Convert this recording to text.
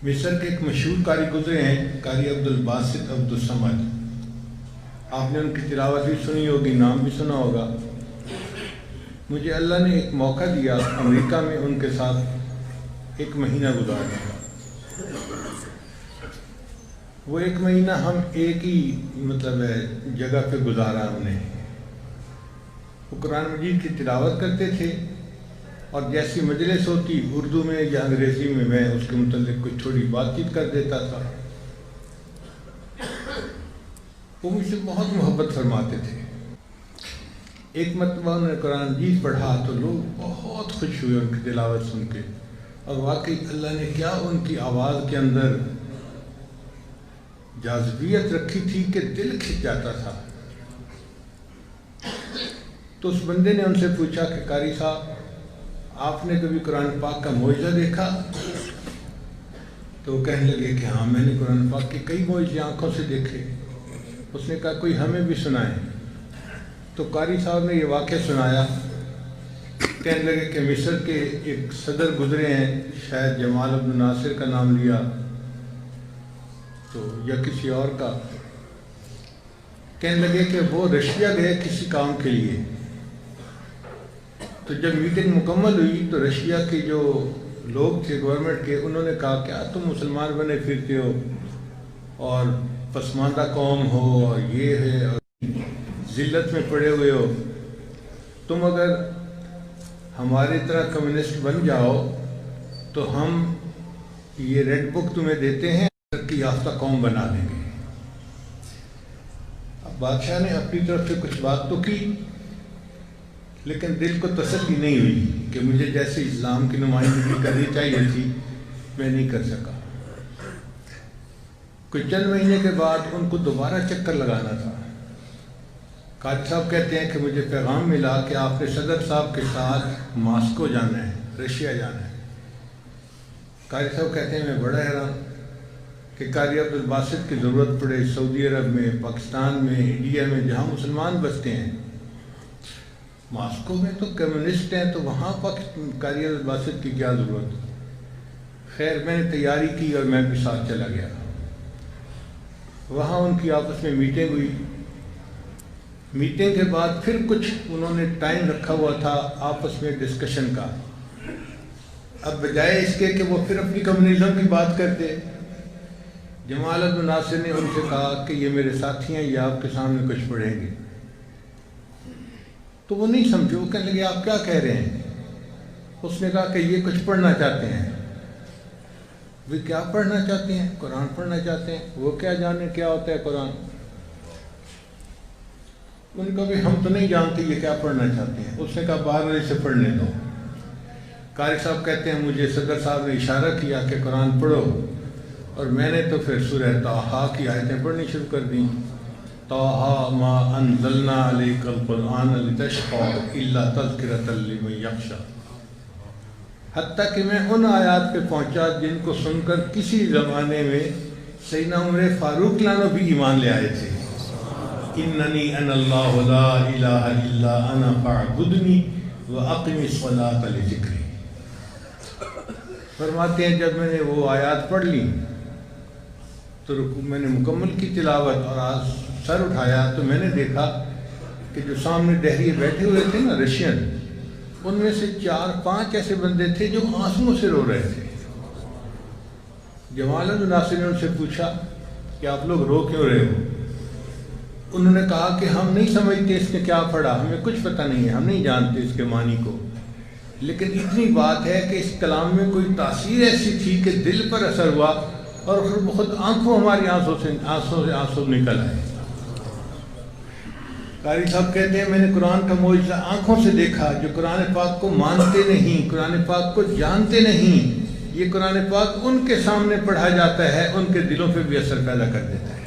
مصر کے ایک مشہور قاری گزرے ہیں، قاری عبدالباسط عبدالصمد۔ آپ نے ان کی تلاوت بھی سنی ہوگی، نام بھی سنا ہوگا۔ مجھے اللہ نے ایک موقع دیا امریکہ میں ان کے ساتھ ایک مہینہ گزارنے کا۔ وہ ایک مہینہ ہم ایک ہی جگہ پہ گزارا ہم نے۔ وہ قرآن مجید کی تلاوت کرتے تھے، اور جیسی مجلس ہوتی اردو میں یا انگریزی میں اس کے متعلق کچھ تھوڑی بات چیت کر دیتا تھا۔ وہ مجھ سے بہت محبت فرماتے تھے۔ ایک مرتبہ انہوں نے قرآن مجید پڑھا تو لوگ بہت خوش ہوئے ان کی تلاوت سن کے، اور واقعی اللہ نے کیا ان کی آواز کے اندر جاذبیت رکھی تھی کہ دل کھنچ جاتا تھا۔ تو اس بندے نے ان سے پوچھا کہ قاری صاحب، آپ نے کبھی قرآن پاک کا معجزہ دیکھا؟ تو وہ کہنے لگے کہ ہاں، میں نے قرآن پاک کے کئی معجزے آنکھوں سے دیکھے۔ اس نے کہا کوئی ہمیں بھی سنائے۔ تو قاری صاحب نے یہ واقعہ سنایا۔ کہنے لگے کہ مصر کے ایک صدر گزرے ہیں، شاید جمال عبد الناصر کا نام لیا تو یا کسی اور کا۔ کہنے لگے کہ وہ رشیا گئے کسی کام کے لیے، تو جب میٹنگ مکمل ہوئی تو رشیا کے جو لوگ تھے گورنمنٹ کے، انہوں نے کہا کیا تم مسلمان بنے پھرتے ہو اور پسماندہ قوم ہو اور یہ ہے اور ذلت میں پڑے ہوئے ہو، تم اگر ہماری طرح کمیونسٹ بن جاؤ تو ہم یہ ریڈ بک تمہیں دیتے ہیں، ترقی یافتہ قوم بنا دیں گے۔ اب بادشاہ نے اپنی طرف سے کچھ بات تو کی، لیکن دل کو تسلی نہیں ہوئی کہ مجھے جیسے اسلام کی نمائندگی کرنی چاہیے تھی میں نہیں کر سکا۔ کچھ چند مہینے کے بعد ان کو دوبارہ چکر لگانا تھا۔ قاری صاحب کہتے ہیں کہ مجھے پیغام ملا کہ آپ نے صدر صاحب کے ساتھ ماسکو جانا ہے، رشیا جانا ہے۔ قاری صاحب کہتے ہیں میں بڑا حیران کہ قاری عبدالباسط کی ضرورت پڑے سعودی عرب میں، پاکستان میں، انڈیا میں، جہاں مسلمان بستے ہیں، ماسکو میں تو کمیونسٹ ہیں، تو وہاں قاری عبدالباسط کی کیا ضرورت؟ خیر میں نے تیاری کی اور میں بھی ساتھ چلا گیا۔ وہاں ان کی آپس میں میٹنگ ہوئی۔ میٹنگ کے بعد پھر کچھ انہوں نے ٹائم رکھا ہوا تھا آپس میں ڈسکشن کا۔ اب بجائے اس کے کہ وہ پھر اپنی کمیونزم کی بات کرتے، جمال عبد الناصر نے ان سے کہا کہ یہ میرے ساتھی ہیں، یہ آپ کے سامنے کچھ پڑھیں گے۔ تو وہ نہیں سمجھے، وہ کہنے لگے آپ کیا کہہ رہے ہیں؟ اس نے کہا کہ یہ کچھ پڑھنا چاہتے ہیں۔ وہ کیا پڑھنا چاہتے ہیں؟ قرآن پڑھنا چاہتے ہیں۔ وہ کیا جانے کیا ہوتا ہے قرآن؟ ان کا بھی ہم تو نہیں جانتے یہ کیا پڑھنا چاہتے ہیں۔ اس نے کہا باہر سے پڑھنے دو۔ قاری صاحب کہتے ہیں مجھے صدر صاحب نے اشارہ کیا کہ قرآن پڑھو، اور میں نے تو پھر سورہ طٰہٰ کی آیتیں پڑھنی شروع کر دیں۔ طٰہٰ ما انزلنا علیک القرآن لتشقیٰ الا تذکرۃ لمن یخشیٰ، حتیٰ کہ میں ان آیات پہ پہنچا جن کو سن کر کسی زمانے میں سیدنا عمر فاروق لانو بھی ایمان لے آئے تھے۔ اننی انا اللہ لا الہ الا انا فاعبدنی واقم الصلاۃ لذکری۔ فرماتے ہیں جب میں نے وہ آیات پڑھ لی تو میں نے مکمل کی تلاوت، اور آج سر اٹھایا تو میں نے دیکھا کہ جو سامنے دہریے بیٹھے ہوئے تھے نا رشین، ان میں سے 4-5 ایسے بندے تھے جو آنسوؤں سے رو رہے تھے۔ جمال عبد الناصر نے ان سے پوچھا کہ آپ لوگ رو کیوں رہے ہو؟ انہوں نے کہا کہ ہم نہیں سمجھتے اس نے کیا پڑھا، ہمیں کچھ پتہ نہیں ہے، ہم نہیں جانتے اس کے معنی کو، لیکن اتنی بات ہے کہ اس کلام میں کوئی تاثیر ایسی تھی کہ دل پر اثر ہوا، اور خود آنکھوں ہماری آنسوں نکل آئے۔ قاری صاحب کہتے ہیں میں نے قرآن کا معجزہ آنکھوں سے دیکھا، جو قرآن پاک کو مانتے نہیں، قرآن پاک کو جانتے نہیں، یہ قرآن پاک ان کے سامنے پڑھا جاتا ہے، ان کے دلوں پہ بھی اثر پیدا کر دیتا ہے۔